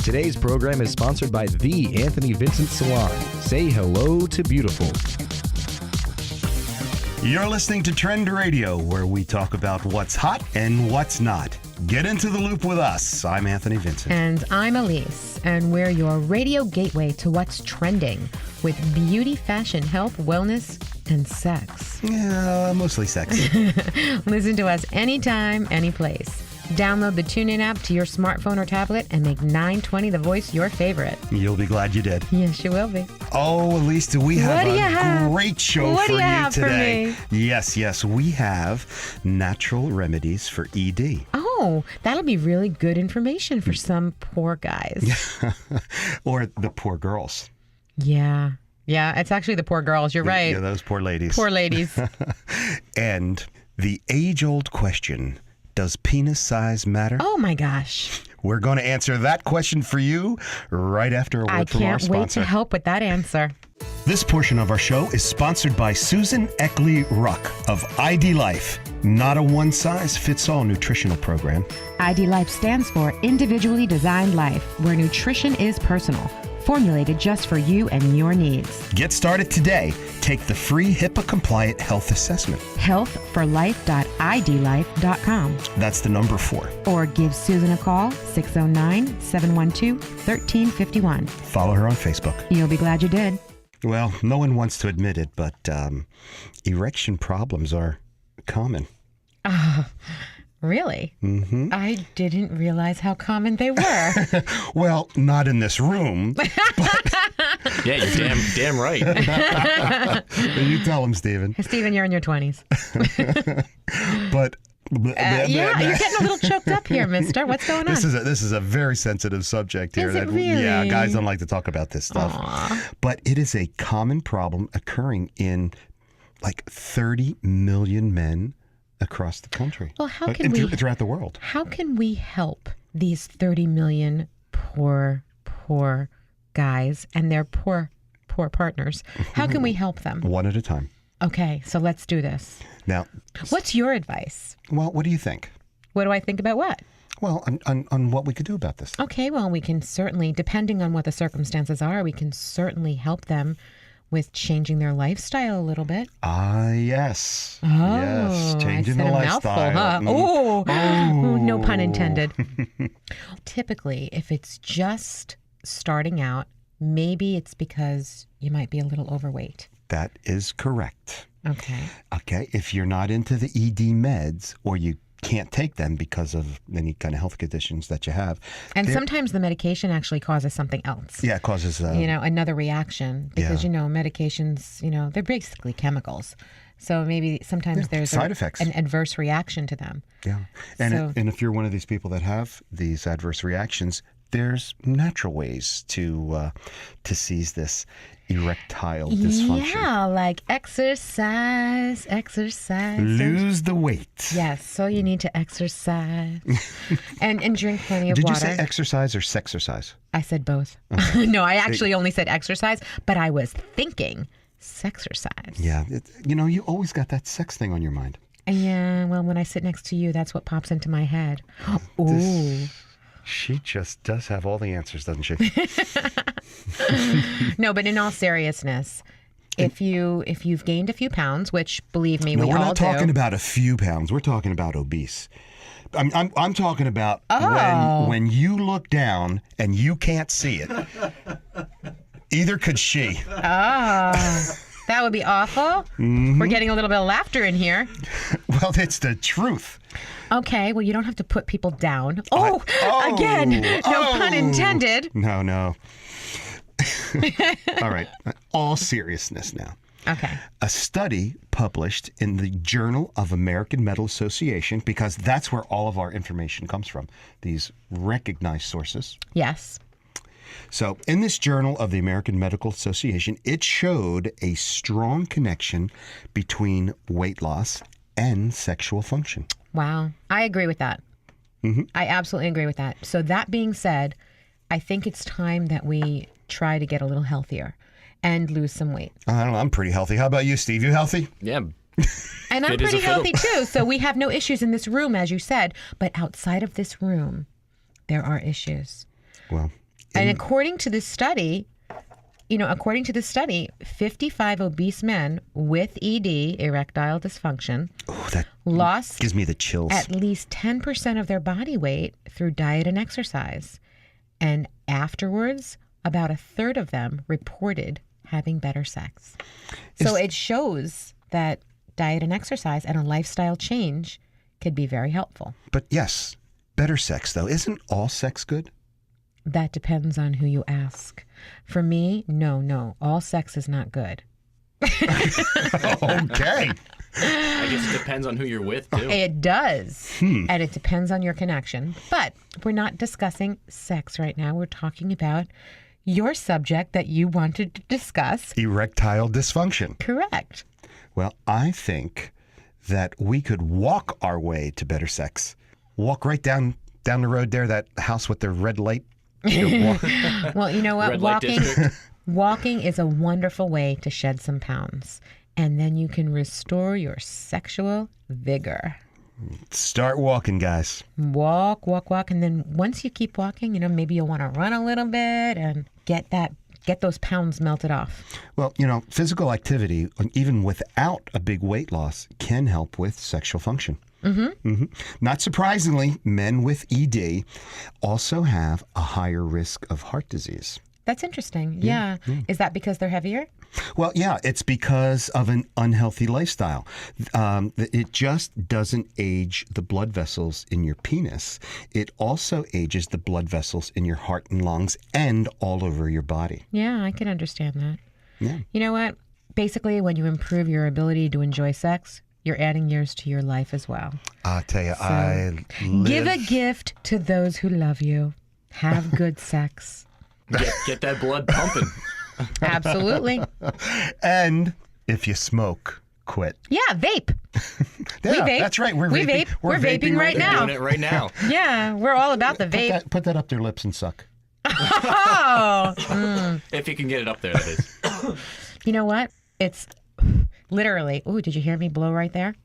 Today's program is sponsored by The Anthony Vincent Salon. Say hello to beautiful. You're listening to Trend Radio, where we talk about what's hot and what's not. Get into the loop with us. I'm Anthony Vincent. And I'm Elise, and we're your radio gateway to what's trending with beauty, fashion, health, wellness, and sex. Yeah, mostly sex. Listen to us anytime, any place. Download the TuneIn app to your smartphone or tablet and make 920 The Voice your favorite. You'll be glad you did. Yes, you will be. Oh, Elise, do we have a great show What for do you you have today? for me? Yes, we have natural remedies for ED. Oh, that'll be really good information for some poor guys. Or the poor girls. Yeah, it's actually the poor girls. You're right. Yeah, those poor ladies. Poor ladies. And the age-old question, does penis size matter? Oh my gosh. We're going to answer that question for you right after a word from our I can't wait sponsor. to help with that answer. This portion of our show is sponsored by Susan Eckley Ruck of ID Life. Not a one-size-fits-all nutritional program. ID Life stands for Individually Designed Life, where nutrition is personal, formulated just for you and your needs. Get started today. Take the free HIPAA-compliant health assessment. Healthforlife.idlife.com. That's the number 4. Or give Susan a call, 609-712-1351. Follow her on Facebook. You'll be glad you did. Well, no one wants to admit it, but erection problems are common. Really? Mm-hmm. I didn't realize how common they were. Well, not in this room. Yeah, you're damn right. You tell him, Stephen. Stephen, you're in your 20s. But Yeah, you're getting a little choked up here, mister. What's going on? This is a very sensitive subject here. Is it really? Yeah, guys don't like to talk about this stuff. Aw. But it is a common problem occurring in like 30 million men across the country. Well, how can we throughout the world? How can we help these 30 million poor guys and their poor partners? How can we help them? One at a time. Okay, so let's do this. Now, What's your advice? well, what do you think? What do I think about what? Well, on what we could do about this. Okay, well, we can certainly, depending on what the circumstances are, we can certainly help them with changing their lifestyle a little bit. Ah, yes. Oh, yes. Changing I the said a lifestyle. mouthful, huh? Oh, no pun Oh. intended. Typically, if it's just starting out, maybe it's because you might be a little overweight. That is correct. Okay. Okay, if you're not into the ED meds or you can't take them because of any kind of health conditions that you have. And they're- sometimes the medication actually causes something else. Yeah, it causes... Another reaction because, Yeah. Medications, they're basically chemicals. So maybe sometimes there's side effects. an adverse reaction to them. Yeah. And, So- and if you're one of these people that have these adverse reactions, there's natural ways to seize this erectile dysfunction. Yeah, like exercise. Lose the weight. Yes, so you need to exercise and drink plenty of Did water. you say exercise or sexercise? I said both. No, I actually only said exercise, but I was thinking sexercise. Yeah. You always got that sex thing on your mind. Yeah, well, when I sit next to you, that's what pops into my head. Ooh. She just does have all the answers, doesn't she? No, but in all seriousness, if you've gained a few pounds, which believe me, No, we we're all not talking do. about a few pounds. We're talking about obese. I'm talking about Oh. when you look down and you can't see it. Either could she. Oh, that would be awful. Mm-hmm. We're getting a little bit of laughter in here. Well, it's the truth. Okay, well, you don't have to put people down. Again, no pun intended. No. All right. All seriousness now. Okay. A study published in the Journal of American Medical Association, because that's where all of our information comes from, these recognized sources. Yes. So in this Journal of the American Medical Association, it showed a strong connection between weight loss and sexual function. Wow. I agree with that. Mm-hmm. I absolutely agree with that. So that being said, I think it's time that we try to get a little healthier and lose some weight. I don't know. I'm pretty healthy. How about you, Steve? You healthy? Yeah. And I'm Fit as pretty a fiddle. healthy too. So we have no issues in this room, as you said. But outside of this room, there are issues. Well, And according to this study, 55 obese men with ED, erectile dysfunction, That lost gives me the chills. at least 10% of their body weight through diet and exercise. And afterwards, about a third of them reported having better sex. So it shows that diet and exercise and a lifestyle change could be very helpful. But yes, better sex, though. Isn't all sex good? That depends on who you ask. For me, no, all sex is not good. Okay. I guess it depends on who you're with, too. It does. And it depends on your connection. But we're not discussing sex right now. We're talking about your subject that you wanted to discuss. Erectile dysfunction. Correct. Well, I think that we could walk our way to better sex. Walk right down the road there, that house with the red light. Well, you know what? Red light district. Walking is a wonderful way to shed some pounds. And then you can restore your sexual vigor. Start walking, guys. Walk. And then once you keep walking, maybe you'll want to run a little bit and get those pounds melted off. Well, physical activity, even without a big weight loss, can help with sexual function. Mm-hmm. Not surprisingly, men with ED also have a higher risk of heart disease. That's interesting. Yeah. Is that because they're heavier? Well, yeah, it's because of an unhealthy lifestyle. It just doesn't age the blood vessels in your penis. It also ages the blood vessels in your heart and lungs and all over your body. Yeah, I can understand that. Yeah. You know what? Basically, when you improve your ability to enjoy sex, you're adding years to your life as well. I'll tell you, Give a gift to those who love you. Have good sex. Get that blood pumping. Absolutely. And if you smoke, quit. Yeah, vape. Yeah, We vape. That's right. We vape. We're vaping right They're now. doing it right now. Yeah, we're all about the vape. Put that up their lips and suck. Oh, If you can get it up there, that is. you know what? It's literally, ooh, did you hear me blow right there?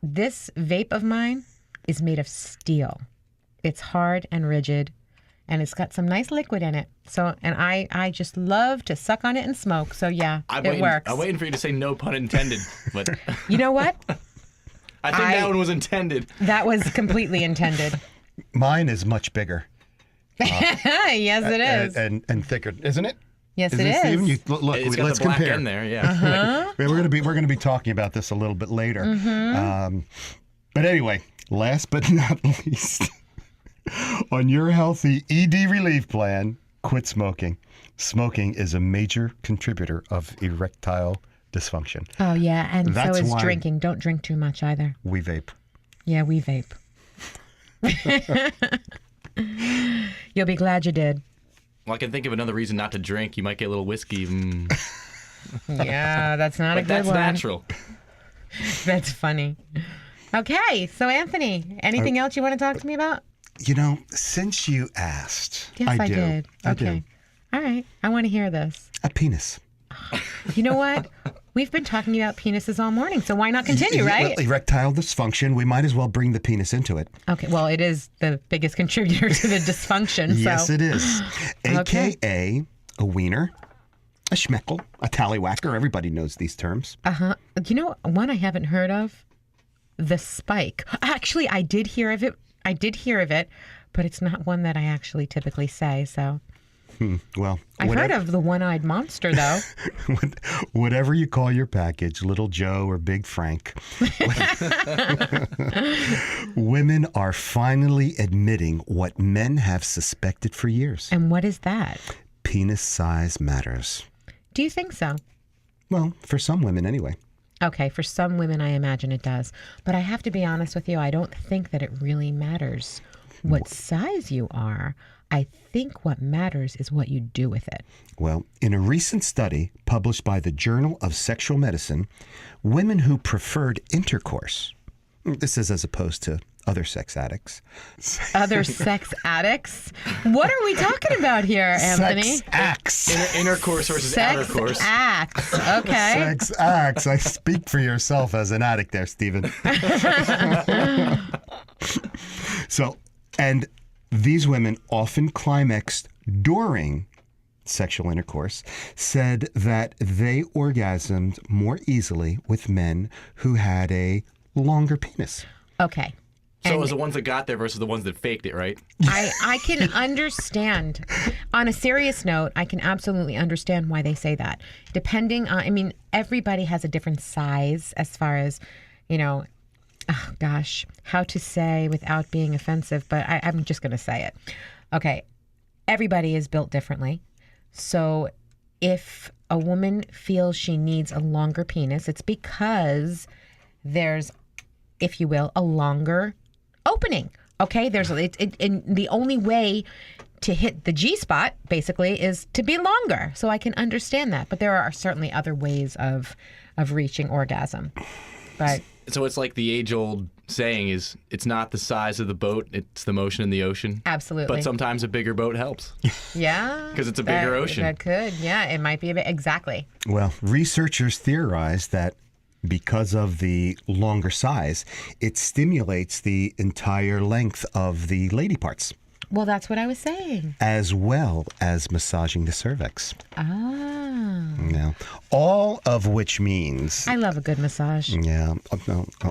This vape of mine is made of steel. It's hard and rigid, and it's got some nice liquid in it. So, and I just love to suck on it and smoke. So yeah, it works. I'm waiting for you to say no pun intended, but You know what? I think that one was intended. That was completely intended. Mine is much bigger. Yes, it is. And thicker, isn't it? Yes, Isn't it is. Steven? Look, It's got let's the black compare. end there, yeah. We're gonna be talking about this a little bit later. But anyway, last but not least, on your healthy ED relief plan, quit smoking. Smoking is a major contributor of erectile dysfunction. Oh yeah, and That's so is why- drinking. Don't drink too much either. We vape. Yeah, we vape. You'll be glad you did. Well, I can think of another reason not to drink. You might get a little whiskey. Yeah, that's not a But good that's one. natural. That's funny. Okay, so Anthony, anything else you want to talk to me about? Since you asked, Yes, I do. did. I Okay. do. All right, I want to hear this. A penis. You know what? We've been talking about penises all morning, so why not continue, right? Erectile dysfunction. We might as well bring the penis into it. Okay, well, it is the biggest contributor to the dysfunction. Yes, so. it is. Okay. AKA a wiener, a schmeckle, a tallywhacker. Everybody knows these terms. You know, one I haven't heard of? The spike. Actually, I did hear of it, but it's not one that I actually typically say, so. Well, I've heard of the one-eyed monster, though. whatever you call your package, Little Joe or Big Frank, women are finally admitting what men have suspected for years. And what is that? Penis size matters. Do you think so? Well, for some women anyway. Okay, for some women, I imagine it does. But I have to be honest with you, I don't think that it really matters what size you are. I think what matters is what you do with it. Well, in a recent study published by the Journal of Sexual Medicine, women who preferred intercourse, this is as opposed to other sex addicts. Other sex addicts? What are we talking about here, Anthony? Sex acts. Intercourse versus outer Sex course. acts. Okay. Sex acts. I speak for yourself as an addict there, Stephen. So, and these women often climaxed during sexual intercourse said that they orgasmed more easily with men who had a longer penis. Okay. So it was the ones that got there versus the ones that faked it, right? I can understand. On a serious note, I can absolutely understand why they say that. Depending on, I mean, everybody has a different size as far as, oh gosh, how to say without being offensive, but I'm just going to say it. Okay. Everybody is built differently. So if a woman feels she needs a longer penis, it's because there's, if you will, a longer opening. Okay, and the only way to hit the G spot basically is to be longer. So I can understand that, but there are certainly other ways of reaching orgasm. But So it's like the age-old saying is, it's not the size of the boat, it's the motion in the ocean. absolutely, But sometimes a bigger boat helps. yeah, 'Cause it's a bigger ocean. That could, yeah, it might be a bit exactly. Well, researchers theorize that because of the longer size, it stimulates the entire length of the lady parts, Well, that's what I was saying. as well as massaging the cervix. Ah, Now, all of which means, I love a good massage.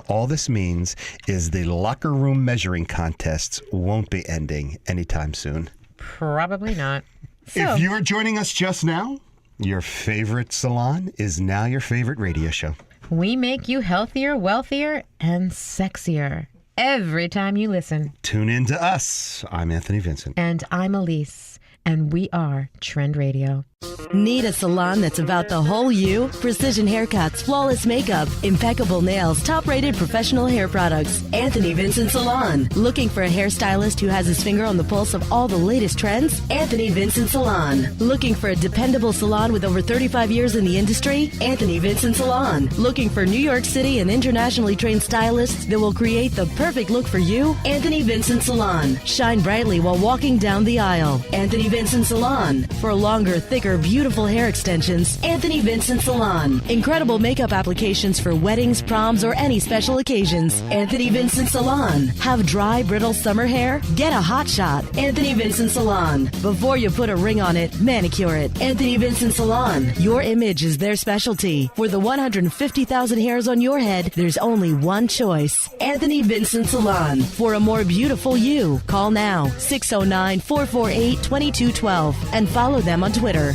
all this means is the locker room measuring contests won't be ending anytime soon. Probably not. So, If you're joining us just now, your favorite salon is now your favorite radio show. we make you healthier, wealthier, and sexier every time you listen. Tune in to us. I'm Anthony Vincent. And I'm Elise, and we are Trend Radio. Need a salon that's about the whole you? Precision haircuts, flawless makeup, impeccable nails, top-rated professional hair products. Anthony Vincent Salon. Looking for a hairstylist who has his finger on the pulse of all the latest trends? Anthony Vincent Salon. Looking for a dependable salon with over 35 years in the industry? Anthony Vincent Salon. Looking for New York City and internationally trained stylists that will create the perfect look for you? Anthony Vincent Salon. Shine brightly while walking down the aisle. Anthony Vincent Salon. For longer, thicker, beautiful hair extensions, Anthony Vincent Salon. Incredible makeup applications for weddings, proms, or any special occasions. Anthony Vincent Salon. Have dry, brittle summer hair? Get a hot shot. Anthony Vincent Salon. Before you put a ring on it, manicure it. Anthony Vincent Salon. Your image is their specialty. For the 150,000 hairs on your head, there's only one choice. Anthony Vincent Salon. For a more beautiful you, call now 609-448-2212 and follow them on Twitter.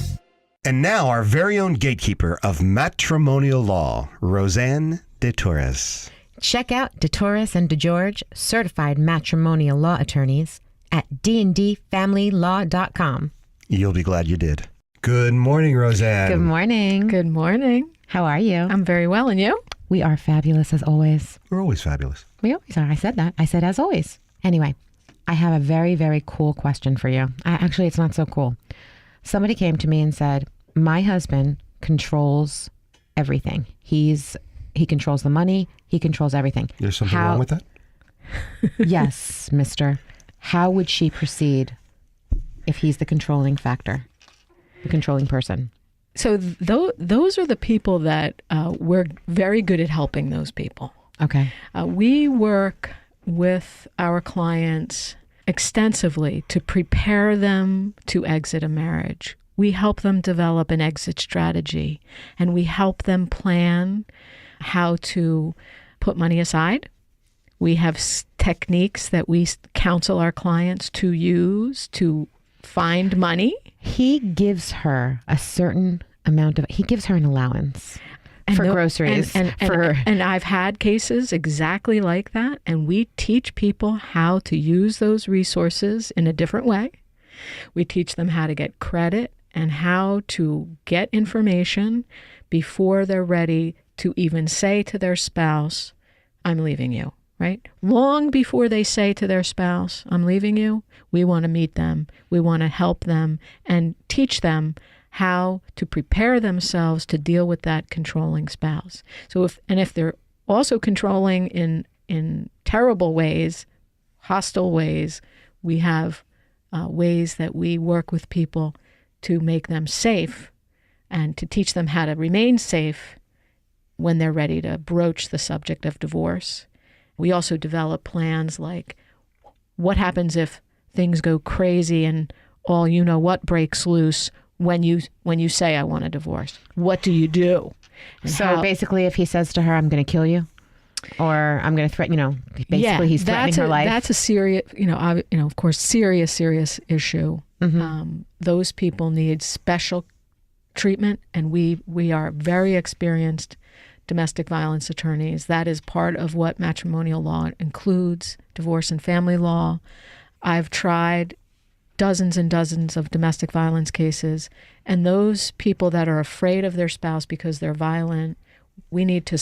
And now our very own gatekeeper of matrimonial law, Roseanne de Torres. Check out DeTorres and DeGeorge, certified matrimonial law attorneys at dndfamilylaw.com. You'll be glad you did. Good morning, Roseanne. Good morning. Good morning. How are you? I'm very well, and you? We are fabulous as always. We're always fabulous. We always are. I said that. I said as always. Anyway, I have a very, very cool question for you. Actually, it's not so cool. Somebody came to me and said, my husband controls everything. He controls the money. He controls everything. There's something wrong with that? Yes, mister. How would she proceed if he's the controlling factor, the controlling person? So those are the people that we're very good at helping those people. Okay. We work with our clients extensively to prepare them to exit a marriage. We help them develop an exit strategy, and we help them plan how to put money aside. We have techniques that we counsel our clients to use to find money. He gives her a certain amount of, he gives her an allowance for groceries. And I've had cases exactly like that. And we teach people how to use those resources in a different way. We teach them how to get credit and how to get information before they're ready to even say to their spouse, I'm leaving you, right? Long before they say to their spouse, I'm leaving you, we want to meet them. We want to help them and teach them how to prepare themselves to deal with that controlling spouse. So if they're also controlling in terrible ways, hostile ways, we have ways that we work with people to make them safe and to teach them how to remain safe when they're ready to broach the subject of divorce. We also develop plans like what happens if things go crazy and all you know what breaks loose when you say I want a divorce. What do you do? And So how- basically, if he says to her, "I'm going to kill you," or "I'm going to threaten," basically he's threatening her life. That's a serious, of course, serious issue. Those people need special treatment, and we are very experienced domestic violence attorneys. That is part of what matrimonial law includes, divorce and family law. I've tried dozens and dozens of domestic violence cases, and those people that are afraid of their spouse because they're violent, we need to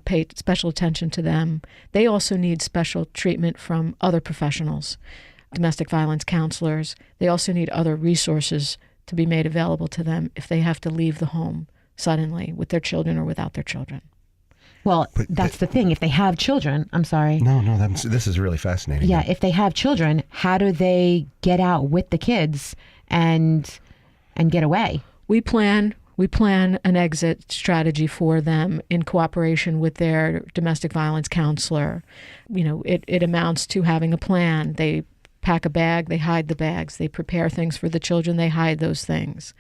pay special attention to them. They also need special treatment from other professionals, domestic violence counselors. They also need other resources to be made available to them if they have to leave the home suddenly with their children or without their children. Well, that's the thing. If they have children, I'm sorry. No, this is really fascinating. Yeah, if they have children, how do they get out with the kids and get away? We plan an exit strategy for them in cooperation with their domestic violence counselor. It amounts to having a plan. They pack a bag, they hide the bags. They prepare things for the children, they hide those things.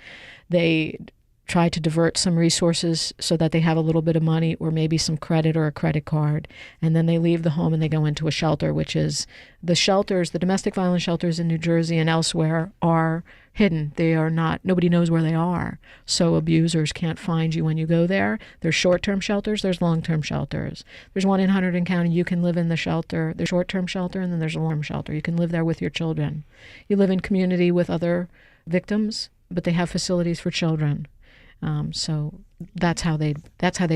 They try to divert some resources so that they have a little bit of money or maybe some credit or a credit card. And then they leave the home and they go into a shelter, which is the shelters, the domestic violence shelters in New Jersey and elsewhere are hidden. They are not, nobody knows where they are. So abusers can't find you when you go there. There's short-term shelters, there's long-term shelters. There's one in Hunterdon County, you can live in the shelter, the short-term shelter, and then there's a long-term shelter. You can live there with your children. You live in community with other victims, but they have facilities for children. So that's how they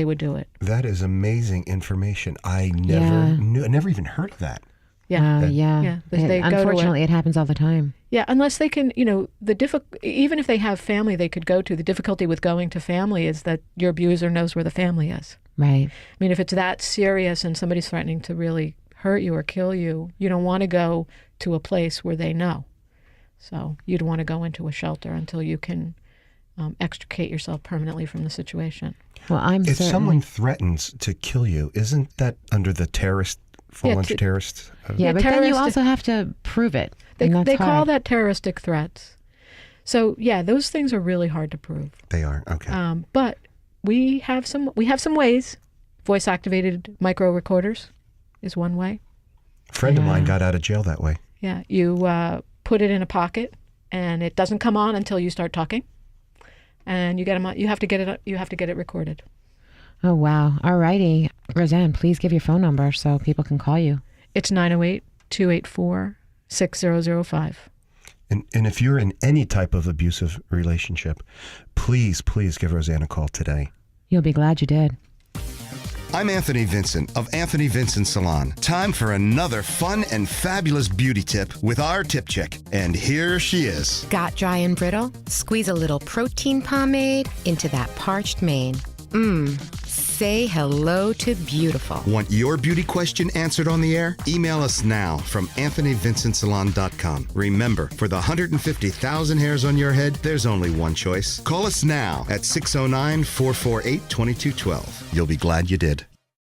would do it. That is amazing information. I never even heard of that. Yeah. Yeah. They go to Unfortunately, it happens all the time. Yeah, unless they can, even if they have family they could go to, the difficulty with going to family is that your abuser knows where the family is. Right. I mean, if it's that serious and somebody's threatening to really hurt you or kill you, you don't want to go to a place where they know. So you'd want to go into a shelter until you can extricate yourself permanently from the situation. Well, if someone threatens to kill you, isn't that under the full-fledged terrorist? Yeah, but then you also have to prove it. They call that terroristic threats. So yeah, those things are really hard to prove. They are, okay. But we have some ways. Voice-activated micro recorders is one way. A friend of mine got out of jail that way. Yeah, you put it in a pocket, and it doesn't come on until you start talking. And you get them. You have to get it recorded. Oh wow! All righty, Roseanne, please give your phone number so people can call you. It's 908-284-6005. And if you're in any type of abusive relationship, please give Roseanne a call today. You'll be glad you did. I'm Anthony Vincent of Anthony Vincent Salon. Time for another fun and fabulous beauty tip with our tip chick. And here she is. Got dry and brittle? Squeeze a little protein pomade into that parched mane. Say hello to beautiful. Want your beauty question answered on the air? Email us now from anthonyvincentsalon.com. Remember, for the 150,000 hairs on your head, there's only one choice. Call us now at 609-448-2212. You'll be glad you did.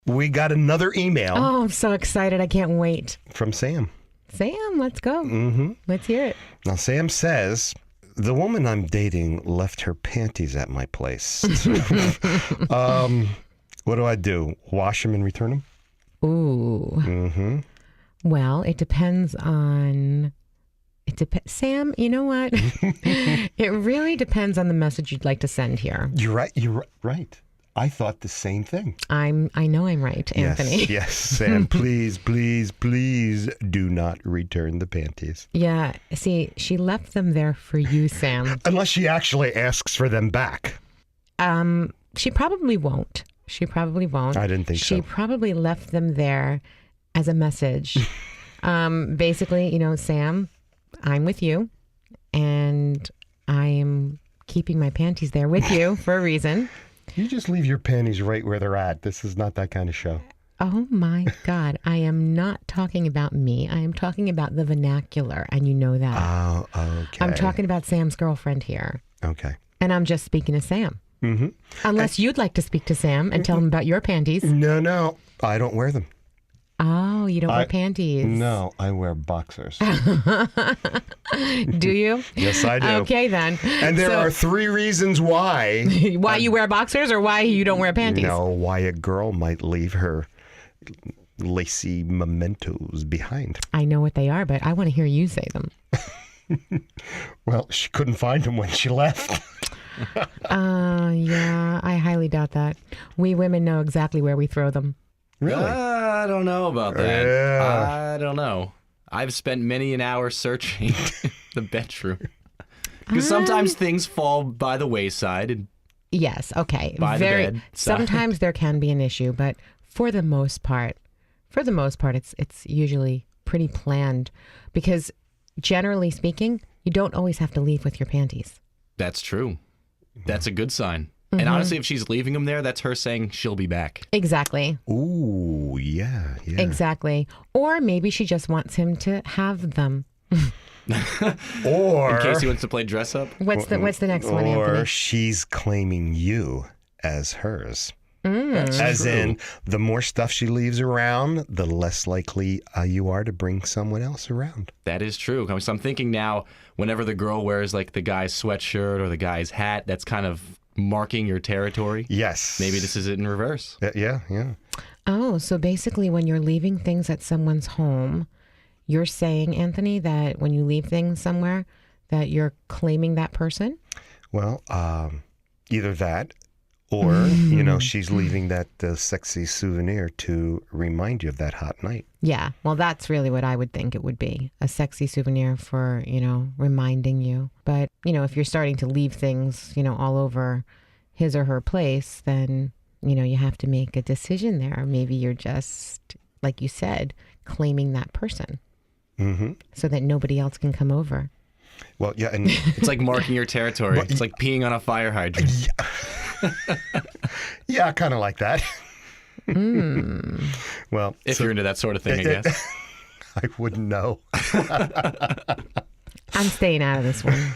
We got another email Oh, I'm so excited! I can't wait. from Sam. Sam, let's go. Let's hear it. Now, Sam says, the woman I'm dating left her panties at my place. What do I do? Wash them and return them? Ooh. Well, it depends on. Sam, you know what? It really depends on the message you'd like to send here. You're right. You're right. I thought the same thing. I know I'm right, Anthony. Yes, Sam, please do not return the panties. Yeah. See, she left them there for you, Sam. Unless she actually asks for them back. She probably won't. I didn't think so. She probably left them there as a message. Basically, Sam, I'm with you, and I am keeping my panties there with you for a reason. You just leave your panties right where they're at. This is not that kind of show. Oh my God. I am not talking about me. I am talking about the vernacular, and you know that. Oh, okay. I'm talking about Sam's girlfriend here. Okay. And I'm just speaking to Sam. Unless you'd like to speak to Sam and tell him about your panties. No, I don't wear them. Oh, you don't wear panties. No, I wear boxers. Do you? Yes, I do. Okay, then. And there are 3 reasons why. Why you wear boxers or why you don't wear panties? No, why a girl might leave her lacy mementos behind. I know what they are, but I want to hear you say them. Well, she couldn't find them when she left. Yeah, I highly doubt that. We women know exactly where we throw them. Really? I don't know about that. Yeah. I don't know. I've spent many an hour searching the bedroom. Because sometimes things fall by the wayside. And Yes, okay. By the bed side. Sometimes there can be an issue, but for the most part, it's usually pretty planned because generally speaking, you don't always have to leave with your panties. that's true. That's a good sign. And honestly, if she's leaving them there, that's her saying she'll be back. Exactly. Ooh, yeah. Exactly. Or maybe she just wants him to have them. Or In case he wants to play dress up. What's the next one, or Anthony? she's claiming you as hers. That's As true. in, the more stuff she leaves around, the less likely you are to bring someone else around. That is true. So I'm thinking now, whenever the girl wears like the guy's sweatshirt or the guy's hat, that's kind of marking your territory. Yes. Maybe this is it in reverse. Yeah. Oh, so basically when you're leaving things at someone's home, you're saying, Anthony, that when you leave things somewhere, that you're claiming that person? Well, either that or, she's leaving that sexy souvenir to remind you of that hot night. Yeah, well, that's really what I would think it would be. A sexy souvenir for, reminding you. But, if you're starting to leave things, all over his or her place, then, you have to make a decision there. Maybe you're just, like you said, claiming that person so that nobody else can come over. Well, yeah, and It's like marking your territory. It's like peeing on a fire hydrant. yeah, kind of like that. Well, If you're into that sort of thing, I guess. I wouldn't know. I'm staying out of this one.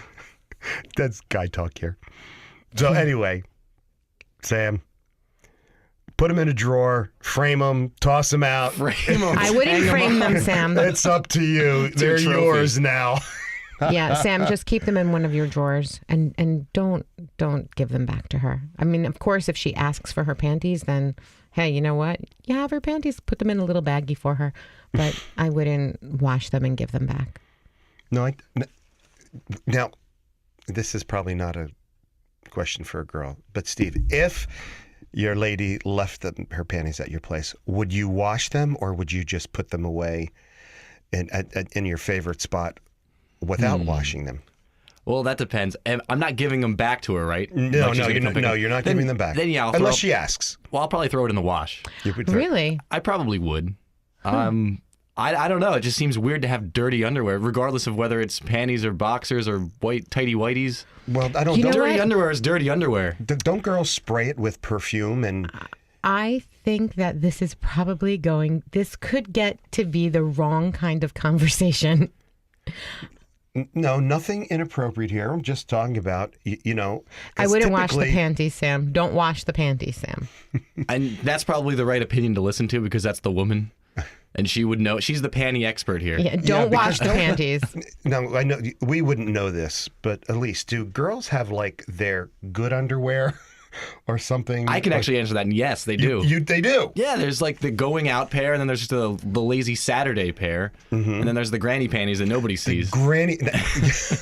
That's guy talk here. So anyway, Sam, put them in a drawer, frame them, toss them out. Frame 'em, I wouldn't hang 'em frame up. them, Sam. It's up to you. They're trophy. yours now. Yeah, Sam, just keep them in one of your drawers and don't give them back to her. I mean, of course, if she asks for her panties, then hey, you know what? You have her panties. Put them in a little baggie for her. But I wouldn't wash them and give them back. No, now, this is probably not a question for a girl, but Steve, if your lady left her panties at your place, would you wash them or would you just put them away in your favorite spot without washing them? Well, that depends. And I'm not giving them back to her, right? No, Like she's gonna come pick them. you're not Then- giving them back. Then yeah, I'll unless throw, she asks. Well, I'll probably throw it in the wash. You would Really? I probably would. I don't know. It just seems weird to have dirty underwear, regardless of whether it's panties or boxers or white tighty whities. Well, I don't. You know don't, what? Dirty underwear is dirty underwear. don't girls spray it with perfume and? I think that this could get to be the wrong kind of conversation. No, nothing inappropriate here. I'm just talking about, I wouldn't wash the typically- panties, Sam. Don't wash the panties, Sam. And that's probably the right opinion to listen to because that's the woman. And she would know. She's the panty expert here. Yeah, don't wash the because- panties. Now, I know we wouldn't know this, but Elise, do girls have like their good underwear or something? I can actually answer that. And yes, they do. They do. Yeah, there's like the going out pair, and then there's just the lazy Saturday pair, and then there's the granny panties that nobody sees. Granny.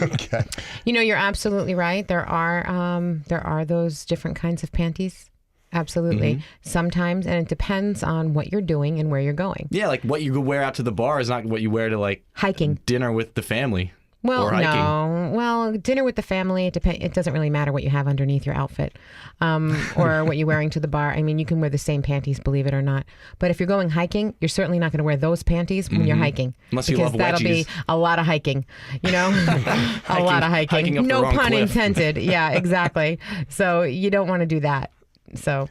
Okay. You're absolutely right. There are those different kinds of panties. Absolutely. Sometimes, and it depends on what you're doing and where you're going. Yeah, like what you wear out to the bar is not what you wear to like Hiking. dinner with the family. Well, or hiking. no. Well, dinner with the family, it doesn't really matter what you have underneath your outfit or what you're wearing to the bar. I mean, you can wear the same panties, believe it or not. But if you're going hiking, you're certainly not going to wear those panties when you're hiking. Unless you because love that'll be wedgies. a lot of hiking, a lot of hiking. hiking up the No wrong pun cliff. intended. Yeah, exactly. So you don't want to do that. So,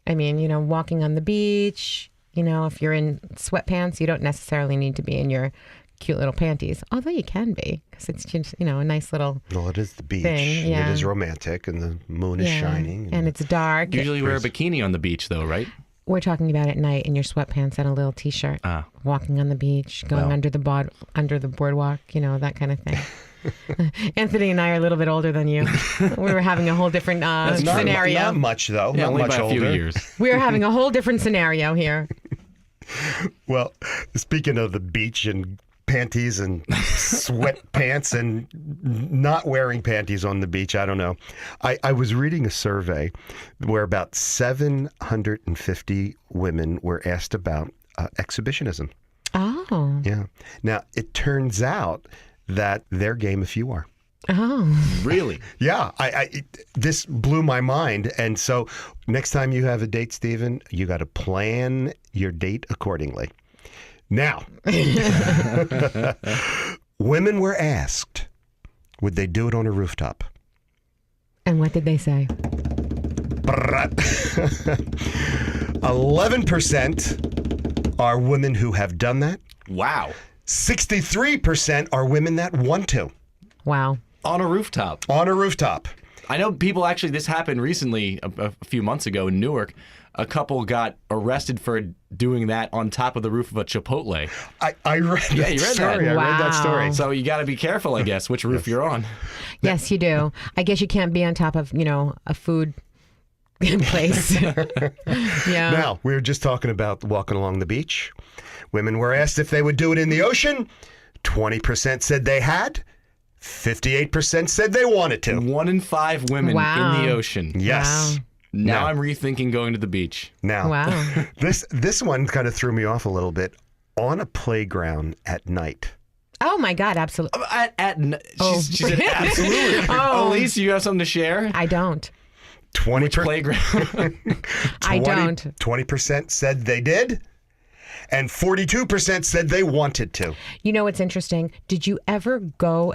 I mean, walking on the beach, if you're in sweatpants, you don't necessarily need to be in your cute little panties, although you can be because it's just a nice little Well, it is the beach. Thing, yeah. It is romantic, and the moon is shining. and it's dark. Usually wear a bikini on the beach, though, right? We're talking about at night in your sweatpants and a little t-shirt, walking on the beach, going under the boardwalk, that kind of thing. Anthony and I are a little bit older than you. We were having a whole different scenario. Not much, though. Yeah, not only much by a few older. years. We were having a whole different scenario here. Well, speaking of the beach and panties and sweatpants and not wearing panties on the beach, I don't know. I was reading a survey where about 750 women were asked about exhibitionism. Oh. Yeah. Now, it turns out that they're game if you are. Oh. Really? Yeah, this blew my mind. And so next time you have a date, Stephen, you got to plan your date accordingly. Now, women were asked, would they do it on a rooftop? And what did they say? 11% are women who have done that. Wow. 63% are women that want to. Wow. On a rooftop. On a rooftop. I know people actually, this happened recently, a few months ago in Newark. A couple got arrested for doing that on top of the roof of a Chipotle. I read Yeah, that you read story. that. I read that story. So you got to be careful, I guess, which roof you're on. Yes, you do. I guess you can't be on top of, a food place. Yeah. Now, we were just talking about walking along the beach. Women were asked if they would do it in the ocean. 20% said they had. 58% said they wanted to. 1 in 5 women Wow. in the ocean. Yes. Wow. Now No. I'm rethinking going to the beach. Now, Wow. this one kind of threw me off a little bit. On a playground at night. Oh my God, absolutely. She said absolutely. Oh. Elise, you have something to share? I don't. 20 Playground. I don't. 20% said they did, and 42% said they wanted to. You know what's interesting? Did you ever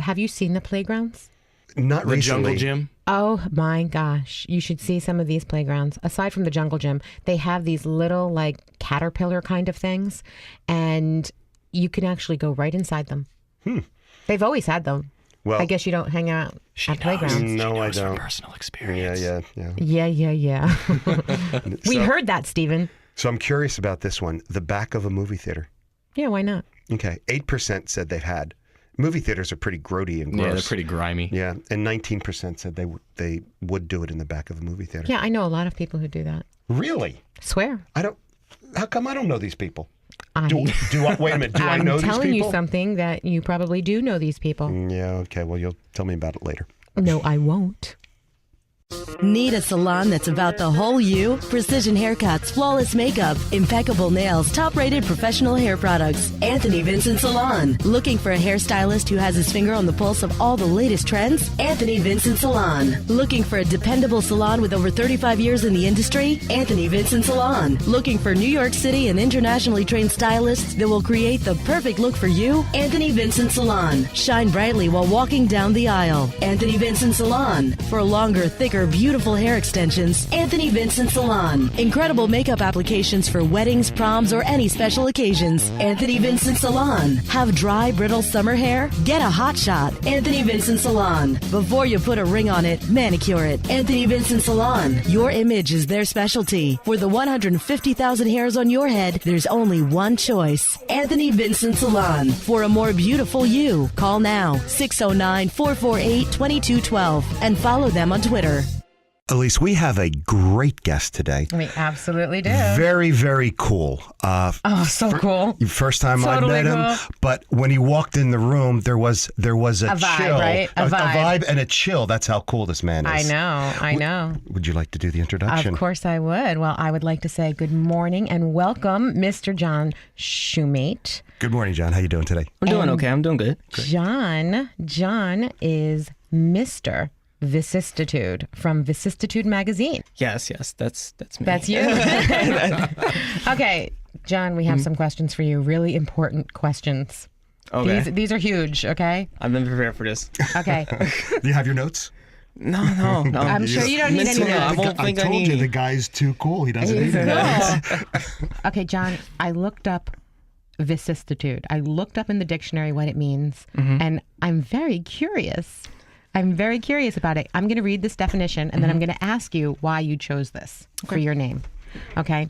have you seen the playgrounds? Not The recently. jungle gym. Oh my gosh. You should see some of these playgrounds. Aside from the jungle gym, they have these little like caterpillar kind of things, and you can actually go right inside them. They've always had them. Well, I guess you don't hang out at playgrounds. No, I Knows from don't. personal experience. Yeah. Yeah. We So- heard that, Stephen. So I'm curious about this one. The back of a movie theater. Yeah, why not? Okay, 8% said they've had. Movie theaters are pretty grody and gross. Yeah, they're pretty grimy. Yeah, and 19% said they would do it in the back of a movie theater. Yeah, I know a lot of people who do that. Really? Swear. How come I don't know these people? I, Do I wait a minute? Do I know I'm these telling people? you something that you probably do know these people. Yeah. Okay. Well, you'll tell me about it later. No, I won't. Need a salon that's about the whole you? Precision haircuts, flawless makeup, impeccable nails, top-rated professional hair products. Anthony Vincent Salon. Looking for a hairstylist who has his finger on the pulse of all the latest trends? Anthony Vincent Salon. Looking for a dependable salon with over 35 years in the industry? Anthony Vincent Salon. Looking for New York City and internationally trained stylists that will create the perfect look for you? Anthony Vincent Salon. Shine brightly while walking down the aisle. Anthony Vincent Salon. For longer, thicker, beautiful hair extensions, Anthony Vincent Salon. Incredible makeup applications for weddings, proms, or any special occasions. Anthony Vincent Salon. Have dry, brittle summer hair? Get a hot shot. Anthony Vincent Salon. Before you put a ring on it, manicure it. Anthony Vincent Salon. Your image is their specialty. For the 150,000 hairs on your head, there's only one choice. Anthony Vincent Salon. For a more beautiful you, call now 609-448-2212 and follow them on Twitter. Elise, we have a great guest today. We absolutely do. Very, very cool. Oh, so cool. First time Totally I met him, cool. but when he walked in the room, there was a vibe, chill, right? A vibe. and a chill. That's how cool this man is. I know. Would you like to do the introduction? Of course I would. Well, I would like to say good morning and welcome Mr. John Shoemate. Good morning, John. How you doing today? I'm doing okay. I'm doing good. John is Mr. Vicissitude from Vicissitude magazine. Yes, that's me. That's you. Okay, John, we have some questions for you. Really important questions. Okay. These are huge, okay? I've been prepared for this. Okay. Do you have your notes? No. I'm sure you don't need any Mentally, I notes. won't think I told you need. the guy's too cool. He doesn't need it. Okay, John, I looked up vicissitude. I looked up in the dictionary what it means, and I'm very curious. I'm very curious about it. I'm going to read this definition, and then I'm going to ask you why you chose this for your name. Okay?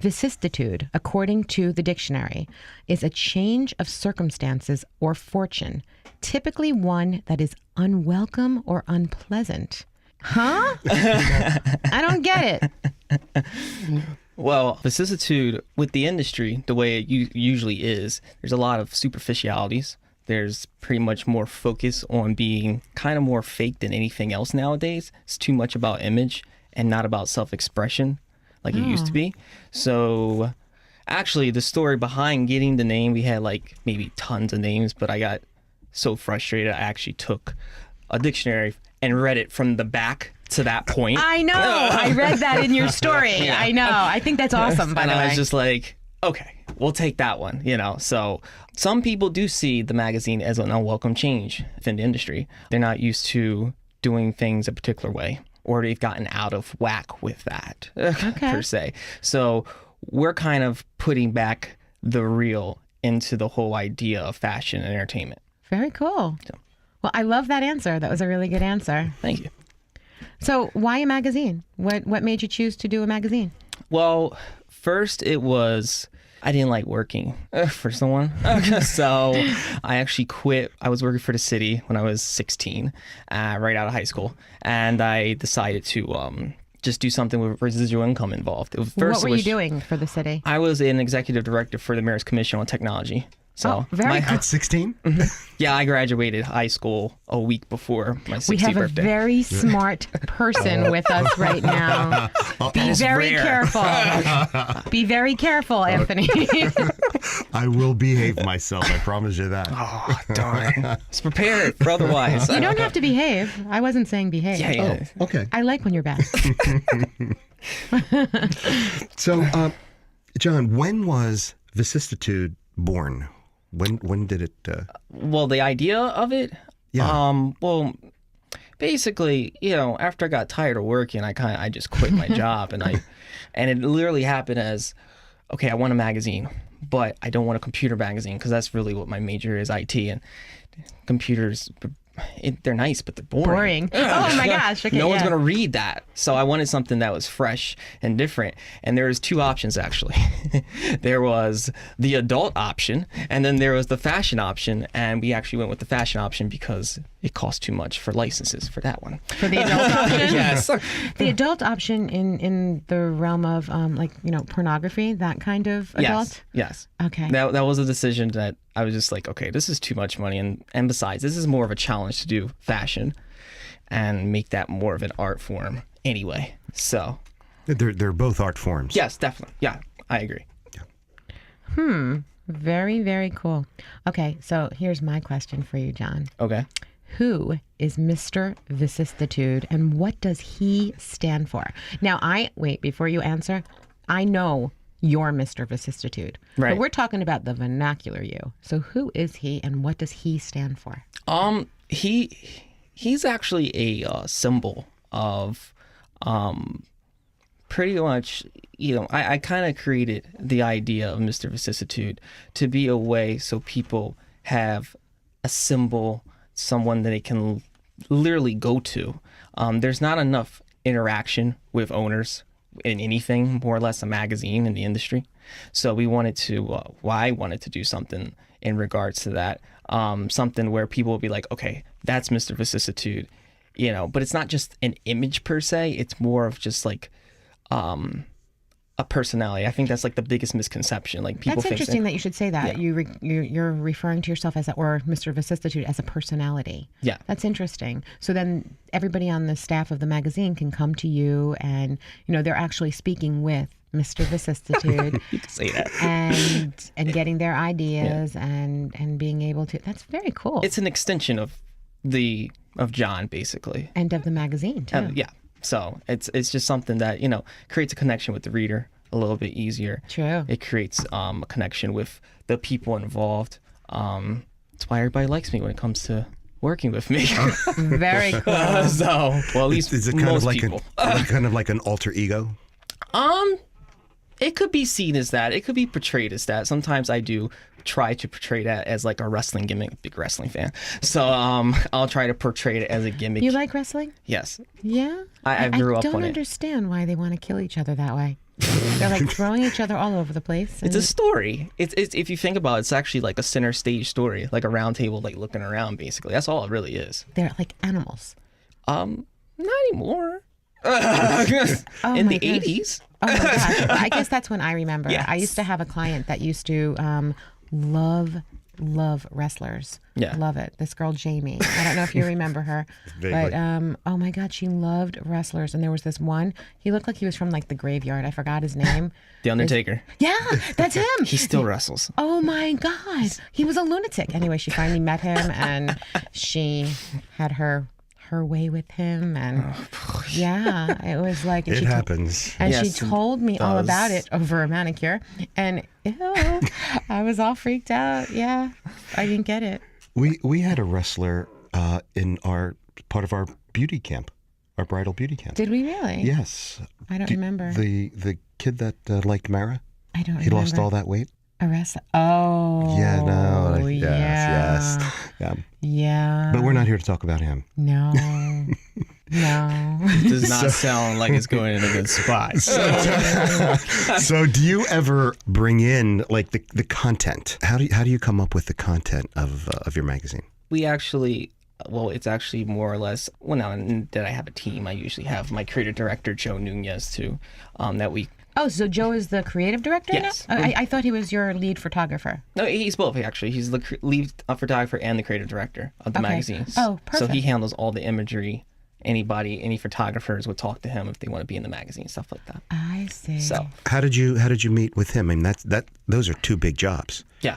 Vicissitude, according to the dictionary, is a change of circumstances or fortune, typically one that is unwelcome or unpleasant. Huh? I don't get it. Well, vicissitude with the industry, the way it usually is, there's a lot of superficialities. There's pretty much more focus on being kind of more fake than anything else nowadays. It's too much about image and not about self-expression like it used to be. So actually, the story behind getting the name, we had like maybe tons of names, but I got so frustrated I actually took a dictionary and read it from the back to that point. I know. I read that in your story. Yeah. I know. I think that's awesome, by And the way. I was just like, okay, we'll take that one, So some people do see the magazine as an unwelcome change within the industry. They're not used to doing things a particular way, or they've gotten out of whack with that, per se. So we're kind of putting back the real into the whole idea of fashion and entertainment. Very cool. Well, I love that answer. That was a really good answer. Thank you. So why a magazine? What made you choose to do a magazine? Well, first it was I didn't like working for someone. So I actually quit. I was working for the city when I was 16, right out of high school. And I decided to just do something with residual income involved. What were you doing for the city? I was an executive director for the Mayor's Commission on Technology. So very cool. At 16? Yeah, I graduated high school a week before my 60th We have a birthday. very smart person with us right now. Be very careful. Be very careful, Anthony. I will behave myself. I promise you that. Oh, darn. It's prepared for otherwise. You don't have to behave. I wasn't saying behave. Yeah. Okay. I like when you're bad. So, John, when was Vicissitude born? When did it? Well, the idea of it, Yeah. well, basically, after I got tired of working, I just quit my job, and it literally happened as, okay, I want a magazine, but I don't want a computer magazine because that's really what my major is, IT, and computers. They're nice, but they're boring. Oh my gosh. Okay, No one's yeah. going to read that. So I wanted something that was fresh and different. And there was two options, actually. There was the adult option, and then there was the fashion option. And we actually went with the fashion option because it cost too much for licenses for that one. For the adult option? Yes. The adult option in the realm of pornography, that kind of adult? Yes. Okay. That was a decision that I was just like, okay, this is too much money. And besides, this is more of a challenge to do fashion and make that more of an art form anyway. So. They're both art forms. Yes, definitely. Yeah, I agree. Very, very cool. Okay, so here's my question for you, John. Okay. Who is Mr. Vicissitude and what does he stand for? Now, before you answer, I know you're Mr. Vicissitude. Right. But we're talking about the vernacular you. So who is he and what does he stand for? He's actually a symbol of pretty much, I kind of created the idea of Mr. Vicissitude to be a way so people have a symbol, someone that they can literally go to. There's not enough interaction with owners in anything, more or less a magazine in the industry. So we wanted to, I wanted to do something in regards to that, something where people will be like, okay, that's Mr. Vicissitude, but it's not just an image per se. It's more of just like a personality. I think that's like the biggest misconception. Like people That's think interesting that you should say that. Yeah. You're referring to yourself or Mr. Vicissitude as a personality. Yeah. That's interesting. So then everybody on the staff of the magazine can come to you and, they're actually speaking with Mr. Vicissitude you can say that. and getting their ideas and being able to. That's very cool. It's an extension of John, basically. And of the magazine too. Yeah. So it's just something that, creates a connection with the reader a little bit easier. True. It creates a connection with the people involved. That's why everybody likes me when it comes to working with me. Very cool. At least Is it kind most of like people. kind of like an alter ego? It could be seen as that. It could be portrayed as that. Sometimes I do try to portray that as like a wrestling gimmick. Big wrestling fan. So I'll try to portray it as a gimmick. You like wrestling? Yes. Yeah. I grew up don't on it. understand why they want to kill each other that way. They're like throwing each other all over the place. It's a story. It's if you think about it, it's actually like a center stage story, like a round table, like looking around. Basically, that's all it really is. They're like animals. Not anymore. In my the gosh. 80s. Oh my gosh! Well, I guess that's when I remember. Yes. I used to have a client that used to love wrestlers. Yeah. Love it. This girl Jamie. I don't know if you remember her, Vaguely. but oh my God, she loved wrestlers. And there was this one. He looked like he was from like the graveyard. I forgot his name. The Undertaker. Yeah, that's him. He still wrestles. Oh my God, he was a lunatic. Anyway, she finally met him, and she had her way with him, and yeah, it was like and It she happens. and Yes, she it told me all does. about it over a manicure, and ew, I was all freaked out. Yeah, I didn't get it. We had a wrestler in our part of our beauty camp, our bridal beauty camp. Did we really? Yes. I don't remember. The kid that liked Mara. I don't. He lost all that weight. Arrest. Oh. Yeah. No. yeah. Yes. Yeah. Yeah. But we're not here to talk about him. No. No. Does not sound like it's going in a good spot. So do you ever bring in like the content? How do you come up with the content of your magazine? We actually, well, it's actually more or less, well, now that I have a team, I usually have my creative director, Joe Nunez, too, that we, Oh, so Joe is the creative director Yes. now? I thought he was your lead photographer. no, he's both, actually. He's the lead photographer and the creative director of the Okay. magazine. Oh, So he perfect. handles all the imagery. Any photographers would talk to him if they want to be in the magazine, stuff like that. I see. So, How did you meet with him? I mean, those are two big jobs. yeah.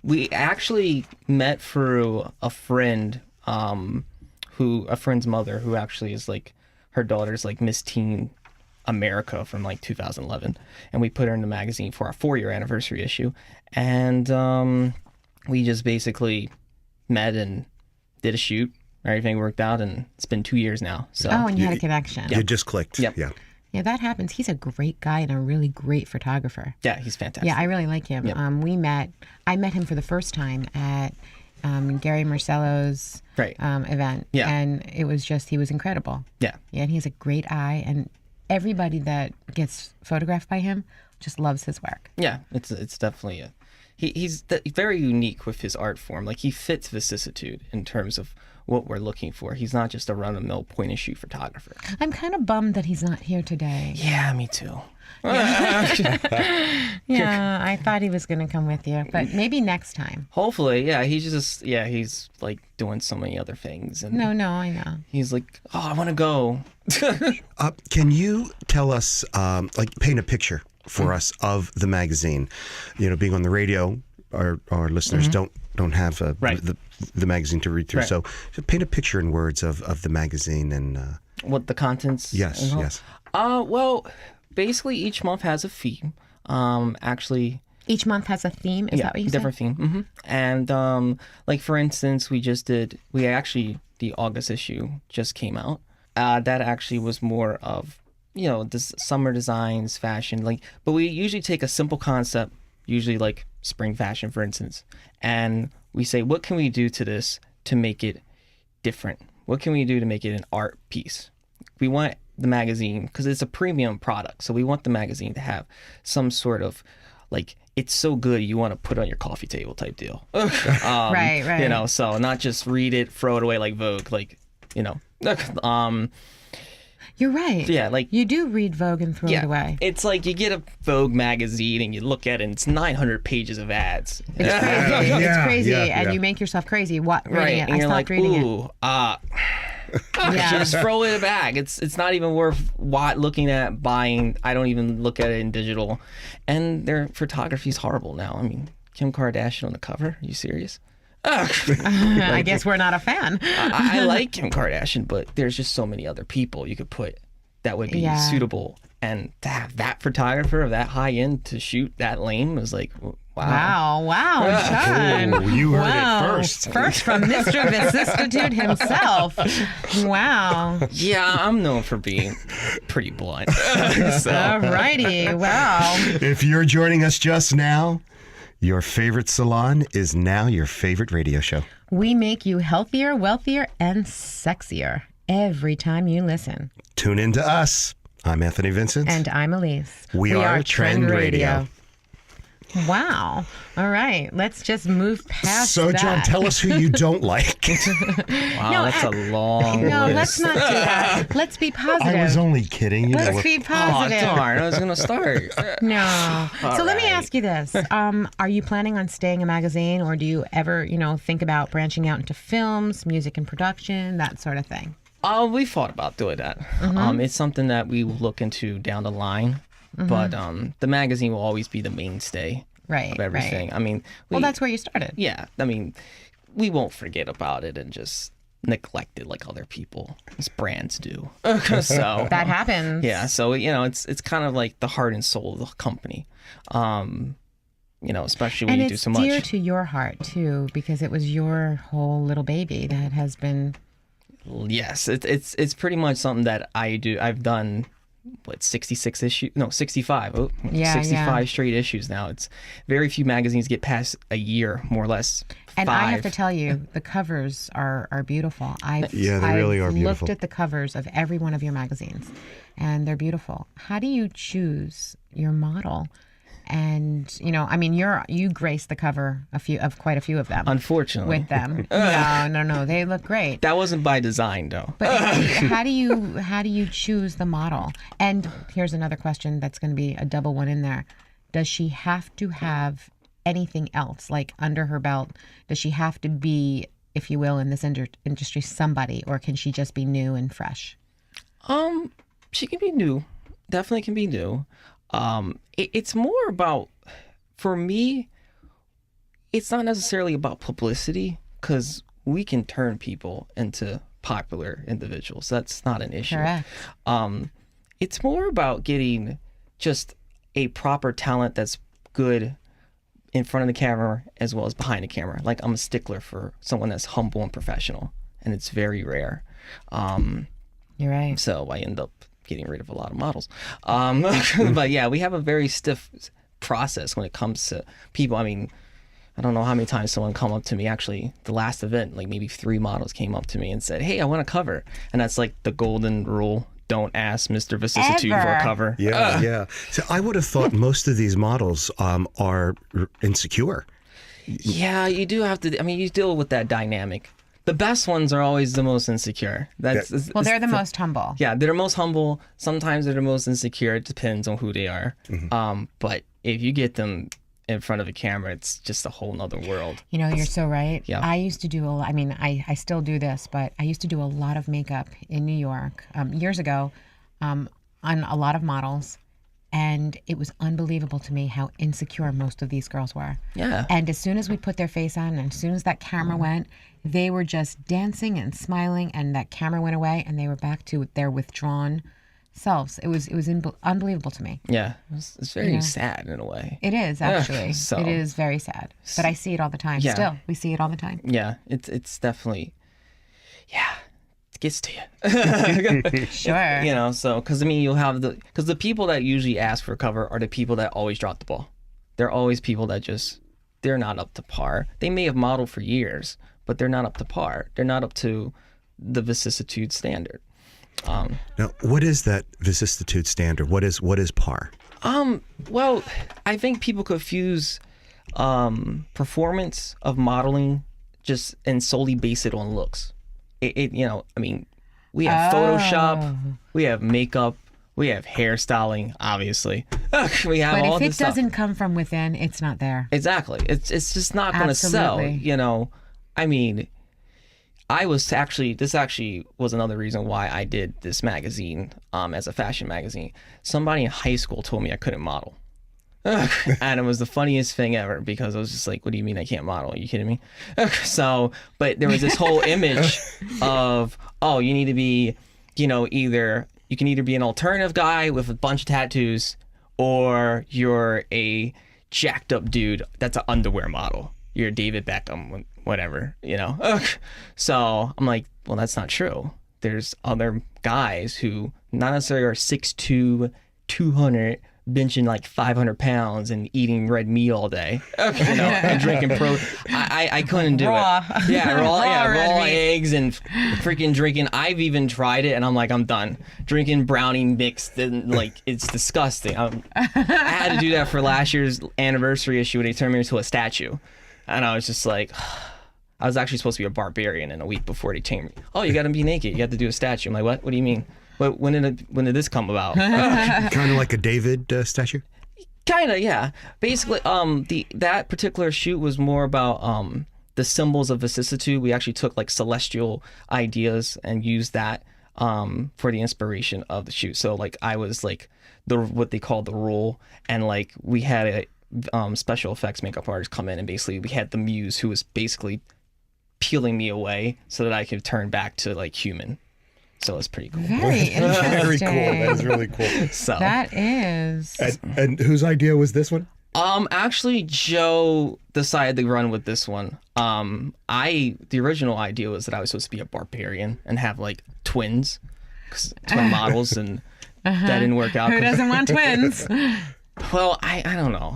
We actually met through a friend, a friend's mother, who actually is like, her daughter's like Miss Teen America from like 2011, and we put her in the magazine for our 4-year anniversary issue, and we just basically met and did a shoot. Everything worked out, and it's been 2 years now. So Oh, and you had a connection. You just clicked. Yep. Yeah. Yeah, that happens. He's a great guy and a really great photographer. yeah, he's fantastic. Yeah, I really like him. Yep. I met him for the first time at Gary Marcello's Right. event. Yeah. And it was just, he was incredible. Yeah. Yeah, and he has a great eye, and everybody that gets photographed by him just loves his work. Yeah, it's definitely he's very unique with his art form. Like, he fits vicissitude in terms of what we're looking for. He's not just a run-of-the-mill point-and-shoot photographer. I'm kind of bummed that he's not here today. Yeah, me too. Yeah, I thought he was going to come with you, but maybe next time. Hopefully, yeah. He's like doing so many other things, and No, I know. he's like, oh, I want to go. Can you tell us, like, paint a picture for us of the magazine? You know, being on the radio, our listeners don't have Right. the magazine to read through. Right. So paint a picture in words of the magazine and What the contents? yes, and all? yes. Well, basically each month has a theme. Actually, Each month has a theme. Is that what you different said? theme. And like, for instance, the August issue just came out. That actually was more of, this summer designs, fashion, but we usually take a simple concept, usually like spring fashion, for instance, and we say, what can we do to this to make it different? What can we do to make it an art piece? We want the magazine, because it's a premium product, so we want the magazine to have some sort of, like, it's so good you want to put it on your coffee table type deal. Right. So not just read it, throw it away like Vogue, You're right. Yeah, like, You do read Vogue and throw it away. it's like you get a Vogue magazine and you look at it and it's 900 pages of ads. It's crazy. It's Yeah, crazy, yeah, and yeah. you make yourself crazy. Reading Right, it. and I you're stopped like, reading it. ooh, Yeah. just throw it back. It's not even worth looking at, buying. I don't even look at it in digital. And their photography's horrible now. I mean, Kim Kardashian on the cover? Are you serious? I guess we're not a fan. I like Kim Kardashian, but there's just so many other people you could put that would be Yeah. suitable. And to have that photographer of that high end to shoot that lame was like, wow. Wow, John. Oh, you heard Wow. it first. First from Mr. Vicissitude himself. Wow. Yeah, I'm known for being pretty blunt. So, Alrighty. Wow. If you're joining us just now, your favorite salon is now your favorite radio show. We make you healthier, wealthier, and sexier every time you listen. Tune in to us I'm Anthony Vincent. And I'm Elise. We are Trend Radio. Wow. All right. Let's just move past So, that. John, tell us who you don't like. Wow, No, that's a long No, list. let's not do that. Let's be positive. I was only kidding. You Let's know, be Oh, positive. darn. I was going to start. No. So let me right. ask you this. Are you planning on staying a magazine, or do you ever, think about branching out into films, music and production, that sort of thing? We thought about doing that. Mm-hmm. It's something that we will look into down the line. But the magazine will always be the mainstay Right. of everything. Right. I mean, Well, that's where you started. yeah. I mean, we won't forget about it and just neglect it like other people's brands do. So That happens. yeah. So it's kind of like the heart and soul of the company. Especially when And you do it's so dear much. to your heart too, because it was your whole little baby that has been. Yes, it's pretty much something that I do. I've done 66 issues? No, 65. Oh, Yeah, 65 yeah. straight issues now. It's very few magazines get past a year, more or less. And 5. I have to tell you, the covers are beautiful. Yeah, they really are I've beautiful. looked at the covers of every one of your magazines, and they're beautiful. How do you choose your model? And you grace the cover quite a few of them. Unfortunately, With them. No, they look great. that wasn't by design, though. But how do you choose the model? And here's another question that's going to be a double one in there. Does she have to have anything else like under her belt? Does she have to be, if you will, in this industry somebody, or can she just be new and fresh? She can be new. Definitely can be new. It's more about, for me, it's not necessarily about publicity, because we can turn people into popular individuals. That's not an issue. Correct. It's more about getting just a proper talent that's good in front of the camera as well as behind the camera. Like, I'm a stickler for someone that's humble and professional, and it's very rare. You're right. So I end up getting rid of a lot of models. But yeah, we have a very stiff process when it comes to people. I mean, I don't know how many times someone come up to me. Actually, the last event, like maybe 3 models came up to me and said, "Hey, I want a cover." And that's like the golden rule. Don't ask Mr. Vicissitude for a Ever. cover. yeah. So I would have thought most of these models are insecure. Yeah, you do have to. I mean, you deal with that dynamic. The best ones are always the most insecure. Well, they're the most humble. Yeah, they're the most humble. Sometimes they're the most insecure. It depends on who they are. But if you get them in front of a camera, it's just a whole nother world. You're so right. Yeah. I used to do I still do this, but I used to do a lot of makeup in New York years ago on a lot of models. And it was unbelievable to me how insecure most of these girls were. Yeah. And as soon as we put their face on, and as soon as that camera went, they were just dancing and smiling, and that camera went away, and they were back to their withdrawn selves. It was unbelievable to me. Yeah, it's very sad in a way. It is, actually. So- It is very sad. But I see it all the time. Yeah. Still, we see it all the time. Yeah, it's definitely, it gets to you. Sure. So, because I mean, you'll have because the people that usually ask for cover are the people that always drop the ball. They're always people that they're not up to par. They may have modeled for years, but they're not up to par. They're not up to the vicissitude standard. Now, what is that vicissitude standard? What is par? Well, I think people confuse performance of modeling and solely base it on looks. I mean, we have Photoshop, we have makeup, we have hairstyling, obviously. We have But all if this it stuff. doesn't come from within, it's not there. Exactly. It's just not going to sell, Absolutely. I mean, this actually was another reason why I did this magazine as a fashion magazine. Somebody in high school told me I couldn't model. And it was the funniest thing ever, because I was just like, what do you mean I can't model? Are you kidding me? But there was this whole image of, you need to be, you can either be an alternative guy with a bunch of tattoos, or you're a jacked up dude that's an underwear model. You're David Beckham, whatever, So I'm like, well, that's not true. There's other guys who not necessarily are 6'2", 200, benching like 500 pounds and eating red meat all day, and drinking I couldn't do Raw. it. Yeah, Raw red raw meat. eggs and freaking drinking. I've even tried it, and I'm like, I'm done. Drinking brownie mixed, and like it's disgusting. I had to do that for last year's anniversary issue when they turned me into a statue, and I was just like. I was actually supposed to be a barbarian in a week before they changed me. Oh, you got to be naked. You have to do a statue. I'm like, what? What do you mean? When did this come about? Kind of like a David statue. Kind of, yeah. Basically, that particular shoot was more about the symbols of vicissitude. We actually took like celestial ideas and used that for the inspiration of the shoot. So like I was like what they call the rule, and like we had a special effects makeup artist come in, and basically we had the muse who was basically peeling me away so that I could turn back to like human. So it's pretty cool. Very interesting. Very cool. That is really cool. So That is. And whose idea was this one? actually Joe decided to run with this one. The original idea was that I was supposed to be a barbarian and have like twin models, and that didn't work out. Who doesn't want twins? Well, I don't know.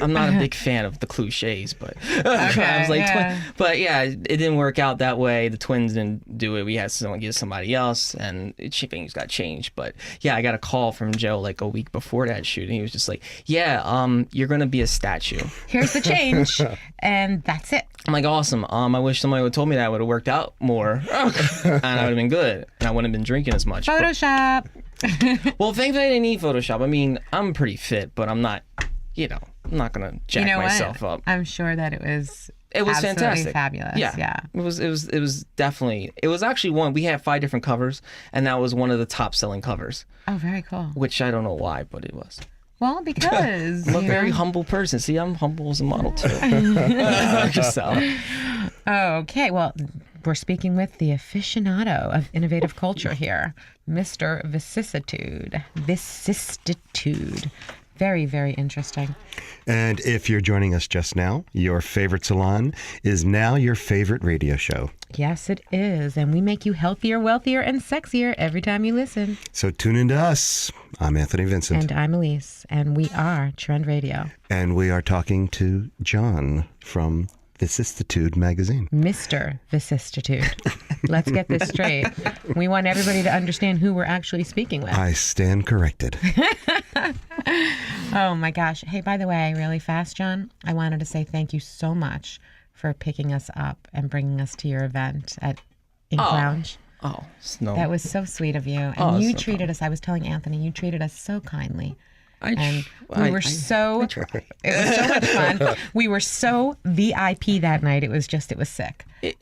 I'm not a big fan of the cliches, but I was like, yeah. but yeah, it didn't work out that way. The twins didn't do it. We had to get somebody else, and things got changed. But yeah, I got a call from Joe like a week before that shoot, and he was just like, "Yeah, you're gonna be a statue." Here's the change, and that's it. I'm like, awesome. I wish somebody would have told me that. Would have worked out more, and I would have been good, and I wouldn't have been drinking as much. Photoshop. Well, thankfully I didn't need Photoshop. I mean, I'm pretty fit, but I'm not, I'm not gonna jack myself up. I'm sure that it was It was absolutely fantastic. fabulous. Yeah. It was definitely. It was actually one. We had 5 different covers, and that was one of the top selling covers. Oh, very cool. Which I don't know why, but it was. Well, because I'm a very humble person. See, I'm humble as a model too. So. Okay, well, we're speaking with the aficionado of innovative culture here, Mr. Vicissitude. Vicissitude. Very, very interesting. And if you're joining us just now, your favorite salon is now your favorite radio show. Yes, it is. And we make you healthier, wealthier, and sexier every time you listen. So tune into us. I'm Anthony Vincent. And I'm Elise, and we are Trend Radio. And we are talking to John from Vicissitude magazine. Mr. Vicissitude. Let's get this straight. We want everybody to understand who we're actually speaking with. I stand corrected. Oh my gosh. Hey, by the way, really fast, John, I wanted to say thank you so much for picking us up and bringing us to your event at Ink Lounge. Oh, Snow. That was so sweet of you. And you no treated us, I was telling Anthony, you treated us so kindly. And it I was so much fun. We were so VIP that night. It was sick. It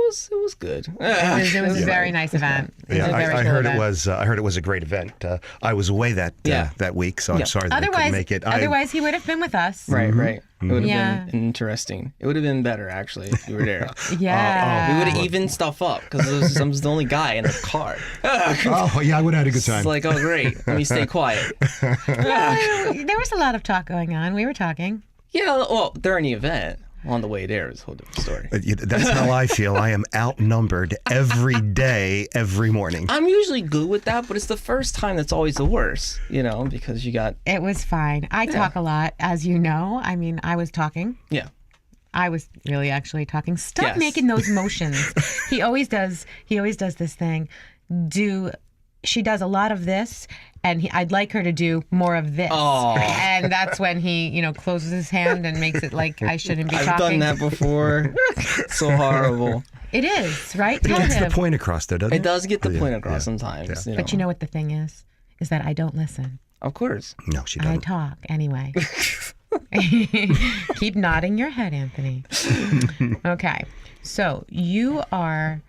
was good. It was a very nice event. It was a very I cool heard event. I heard it was a great event. I was away that week, so I'm sorry that I couldn't make it. Otherwise, he would have been with us. Right. It would have Yeah. been interesting. It would have been better actually if you were there. Yeah. We would have evened stuff up because I was the only guy in the car. Oh yeah, I would have had a good time. It's like, oh great, let me stay quiet. There was a lot of talk going on. We were talking. Yeah, well, during the event, on the way there is a whole different story. That's how I feel. I am outnumbered every day, every morning. I'm usually good with that, but it's the first time that's always the worst, because you got. It was fine. I talk a lot, as you know. I mean, I was talking. Yeah. I was really actually talking. Stop Yes. making those motions. He always does this thing. She does a lot of this, and I'd like her to do more of this. Oh. And that's when he, closes his hand and makes it like I shouldn't be I've talking. done that before. It's so horrible. It is, right? It Tell gets him. the point across, though, doesn't it? It does get the Yeah, point across yeah, sometimes. But you know what the thing is that I don't listen. Of course. No, she I doesn't. talk anyway. Keep nodding your head, Anthony. Okay. So you are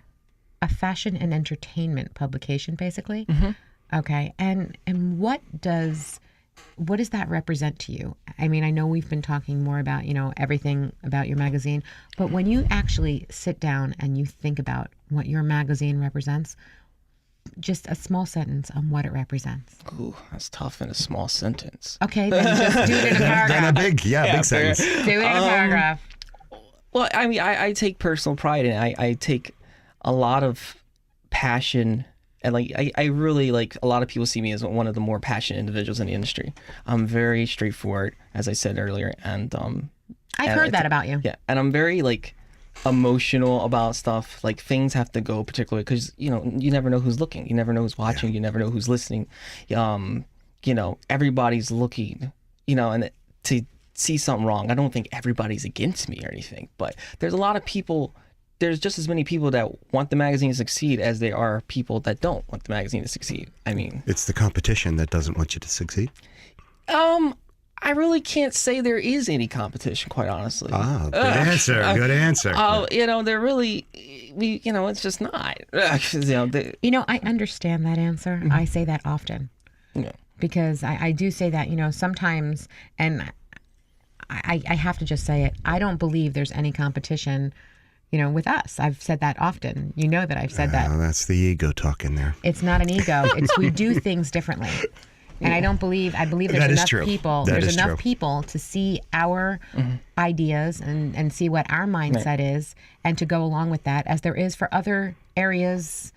a fashion and entertainment publication, basically. Mm-hmm. Okay. And what does that represent to you? I mean, I know we've been talking more about, everything about your magazine, but when you actually sit down and you think about what your magazine represents, just a small sentence on what it represents. Ooh, that's tough in a small sentence. Okay, then just do it in a Then paragraph. a big sentence. Do it in a paragraph. Well, I mean, I take personal pride in it. I take a lot of passion And like I really like, a lot of people see me as one of the more passionate individuals in the industry. I'm very straightforward, as I said earlier, and I've heard that about you. Yeah, and I'm very like emotional about stuff. Like things have to go particularly because you never know who's looking, you never know who's watching, you never know who's listening. Everybody's looking, and to see something wrong. I don't think everybody's against me or anything, but there's a lot of people. There's just as many people that want the magazine to succeed as there are people that don't want the magazine to succeed. I mean, It's the competition that doesn't want you to succeed. I really can't say there is any competition, quite honestly. Ah, good answer. Good answer. Oh, they're really, it's just not. I understand that answer. I say that often. Yeah. Because I do say that, sometimes, and I have to just say it, I don't believe there's any competition, with us. I've said that often. You know that I've said that. That's the ego talking there. It's not an ego. It's we do things differently. And I believe there's That is enough true. people. That There's is enough true. people to see our ideas and see what our mindset is, and to go along with that, as there is for other areas,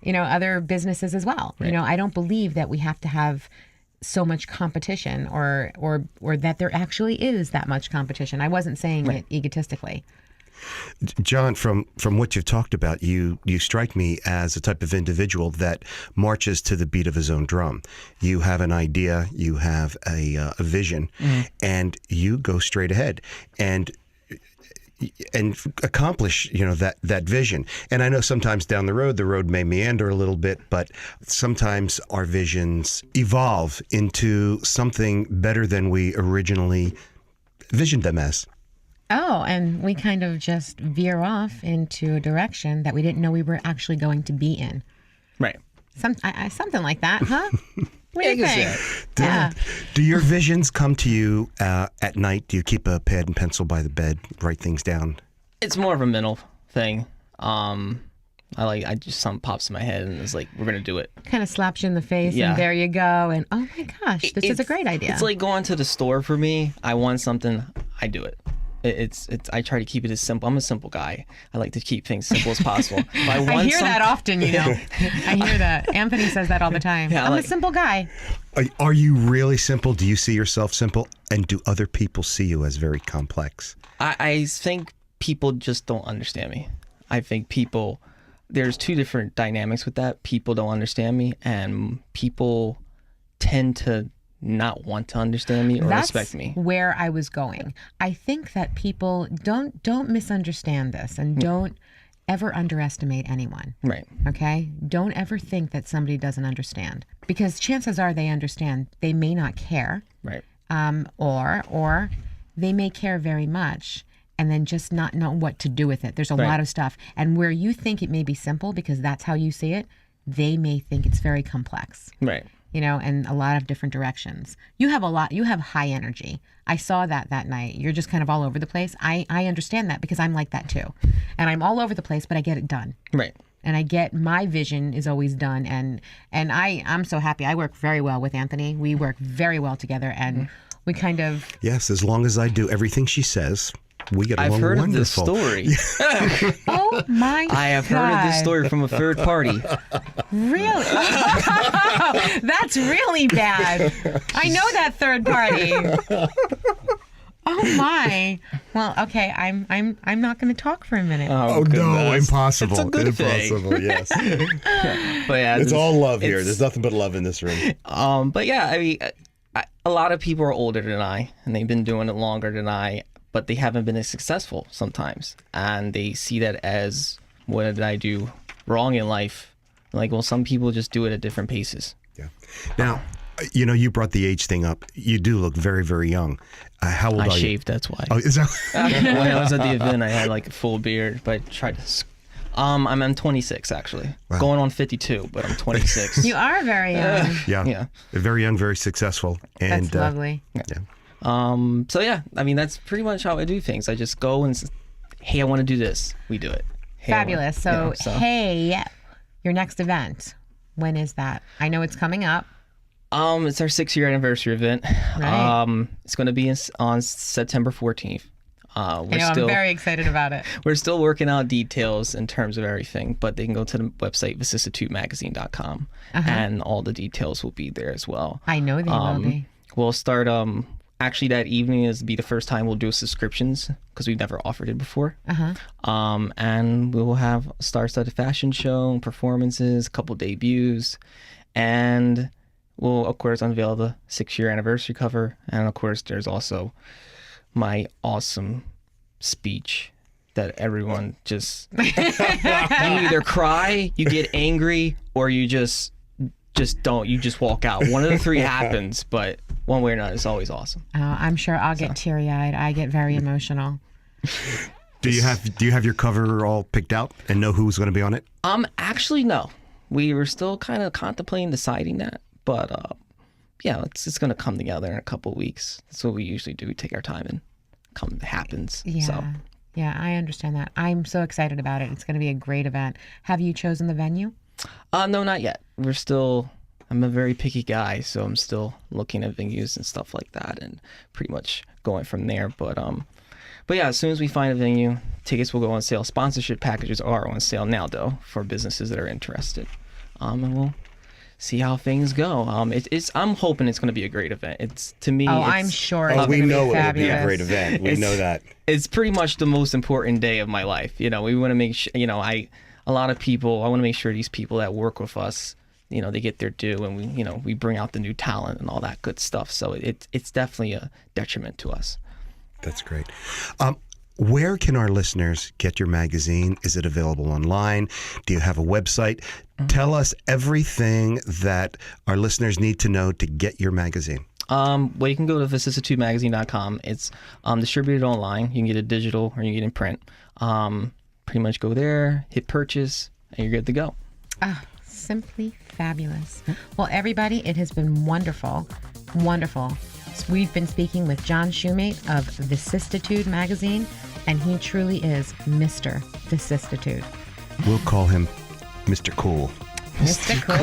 other businesses as well. Right. I don't believe that we have to have so much competition, or that there actually is that much competition. I wasn't saying it egotistically. John, from what you've talked about, you strike me as a type of individual that marches to the beat of his own drum. You have an idea, you have a vision, and you go straight ahead and accomplish that vision. And I know sometimes down the road may meander a little bit, but sometimes our visions evolve into something better than we originally visioned them as. Oh, and we kind of just veer off into a direction that we didn't know we were actually going to be in. Right. Something like that, huh? What do you I can think? Yeah. Do your visions come to you at night? Do you keep a pad and pencil by the bed, write things down? It's more of a mental thing. I just something pops in my head and it's like, we're gonna do it. Kind of slaps you in the face, Yeah. and there you go. And oh my gosh, this is a great idea. It's like going to the store for me. I want something, I do it. It's. I try to keep it as simple. I'm a simple guy. I like to keep things simple as possible. If I want I hear that something- often, I hear that. Anthony says that all the time. Yeah, I'm a like- simple guy. Are you really simple? Do you see yourself simple? And do other people see you as very complex? I think people just don't understand me. I think there's two different dynamics with that. People don't understand me, and people tend to not want to understand me or That's respect me. where I was going. I think that people don't misunderstand this, and don't ever underestimate anyone. Right. Okay? Don't ever think that somebody doesn't understand, because chances are they understand. They may not care, Right. or they may care very much and then just not know what to do with it. There's a Right. lot of stuff. And where you think it may be simple because that's how you see it, they may think it's very complex. Right. And a lot of different directions. You have high energy. I saw that night. You're just kind of all over the place. I understand that because I'm like that too. And I'm all over the place, but I get it done. Right. And I get my vision is always done. And I'm so happy. I work very well with Anthony. We work very well together, and we kind of... Yes, as long as I do everything she says, we get along I've heard wonderful. of this story. Oh my God. I have heard of this story from a third party. Really? That's really bad. I know that third party. Oh my. Well, okay. I'm not going to talk for a minute. Oh, no, impossible. It's a good thing. Impossible, yes. But yeah, It's all love here. it's- There's nothing but love in this room. But yeah, I mean, a lot of people are older than I, and they've been doing it longer than I, but they haven't been as successful sometimes, and they see that as, what did I do wrong in life? Like, well, some people just do it at different paces. Yeah. Now, you brought the age thing up. You do look very, very young. How old I are you? shaved, that's why. Oh, is that? When I was at the event, I had like a full beard, but I tried to. I'm 26 actually, Wow. going on 52, but I'm 26. You are very young. Yeah. Yeah. Very young, very successful. And, That's lovely. Yeah. So yeah, I mean that's pretty much how I do things. I just go and, hey, I want to do this. We do it. Hey, I wanna- Fabulous. So, yeah, hey, your next event, when is that? I know it's coming up. It's our 6-year anniversary event. Right. It's going to be on September 14th. I'm very excited about it. We're still working out details in terms of everything, but they can go to the website vicissitudemagazine.com and all the details will be there as well. I know they will be. We'll start actually that evening is be the first time we'll do subscriptions because we've never offered it before. And we will have a star-studded fashion show, performances, a couple debuts, and we'll of course unveil the 6-year anniversary cover. And of course there's also my awesome speech that everyone just you either cry, you get angry, or you just don't. You just walk out. One of the three happens, but one way or another, it's always awesome. I'm sure I'll get teary-eyed. I get very emotional. Do you have your cover all picked out and know who's going to be on it? Actually, no. We were still kind of contemplating deciding that, but yeah, it's going to come together in a couple of weeks. That's what we usually do. We take our time and it happens. Yeah. So. Yeah, I understand that. I'm so excited about it. It's going to be a great event. Have you chosen the venue? No, not yet. I'm a very picky guy, so I'm still looking at venues and stuff like that and pretty much going from there. But yeah, as soon as we find a venue, tickets will go on sale. Sponsorship packages are on sale now, though, for businesses that are interested. And we'll see how things go. I'm hoping it's going to be a great event. I'm sure it's going to be fabulous. It'll be a great event. We know that. It's pretty much the most important day of my life. We want to make sure, I want to make sure these people that work with us, they get their due, and we bring out the new talent and all that good stuff. So it's definitely a detriment to us. That's great. Where can our listeners get your magazine? Is it available online? Do you have a website? Tell us everything that our listeners need to know to get your magazine. Well, you can go to vicissitudemagazine.com. It's distributed online. You can get it digital or you can get it in print. Pretty much go there, hit purchase, and you're good to go. Simply fabulous. Well, everybody, it has been wonderful. Wonderful. We've been speaking with John Shumate of Vicissitude magazine, and he truly is Mr. Vicissitude. We'll call him Mr. Cool. Mr. Cool.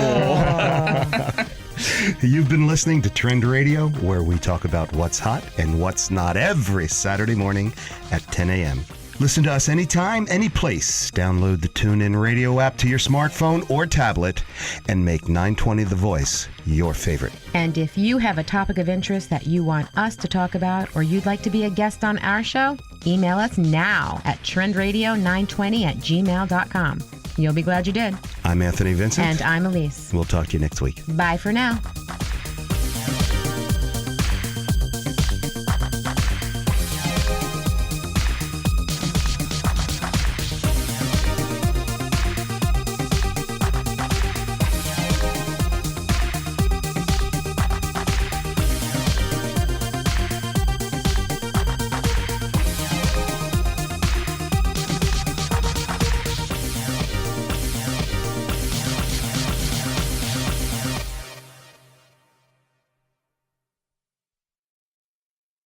You've been listening to Trend Radio, where we talk about what's hot and what's not every Saturday morning at 10 a.m. Listen to us anytime, any place. Download the TuneIn Radio app to your smartphone or tablet and make 920 The Voice your favorite. And if you have a topic of interest that you want us to talk about or you'd like to be a guest on our show, email us now at trendradio920@gmail.com. You'll be glad you did. I'm Anthony Vincent. And I'm Elise. We'll talk to you next week. Bye for now.